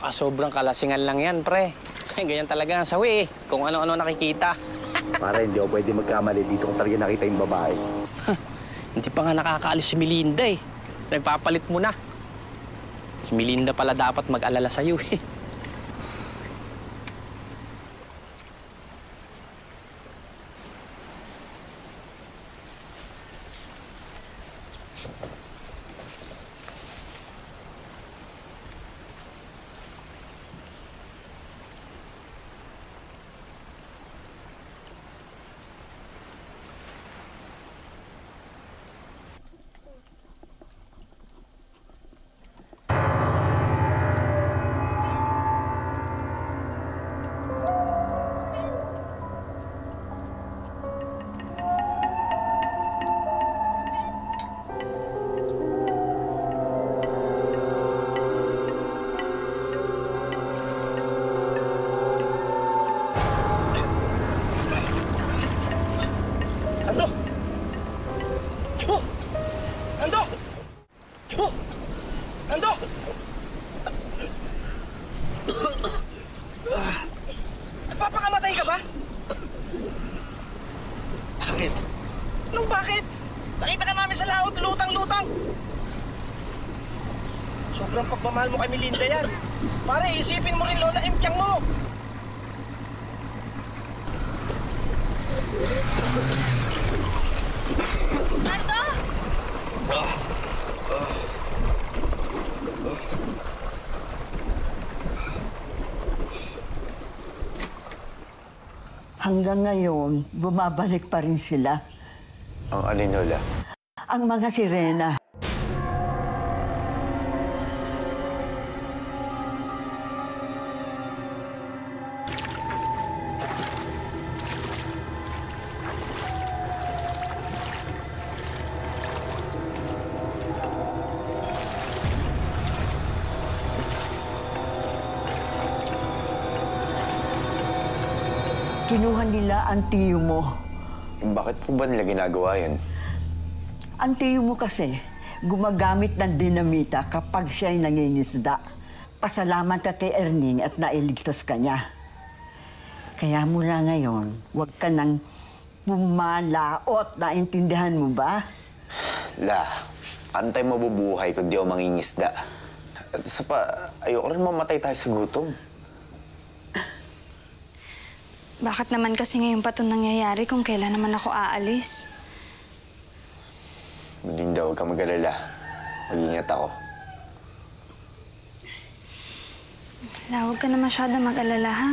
Baka sobrang kalasingan lang yan, pre. Ganyan talaga ang sawi eh. Kung ano-ano nakikita. Para hindi ako pwede magkamali dito kung talaga nakita yung babae. Hindi pa nga nakakaalis si Melinda eh. Nagpapalit mo na. Si Melinda pala dapat mag-alala sa'yo eh. Nagpapakamatay ka ba? Bakit? Anong bakit? Nakita ka namin sa laot, lutang-lutang. Sobrang pagmamahal mo kay Melinda yan. Pare, isipin mo rin, Lola, impyang mo. Nando! Hanggang ngayon, bumabalik pa rin sila. Ang alin, Lola? Ang mga sirena. Kinuha nila ang tiyo mo. Bakit po ba nila ginagawa yan? Ang tiyo mo kasi, gumagamit ng dinamita kapag siya'y nangingisda. Pasalamat ka kay Erning at nailigtas ka niya. Kaya mula ngayon, huwag ka nang pumalaot. Naintindihan mo ba? La, antay mabubuhay kung di ako mangingisda. At isa pa, ayoko rin mamatay tayo sa gutom. Bakit naman kasi ngayon pa ito nangyayari kung kailan naman ako aalis? Melinda, huwag kang mag-alala. Mag-ingat ako. Wala, huwag ka na masyado mag-alala, ha?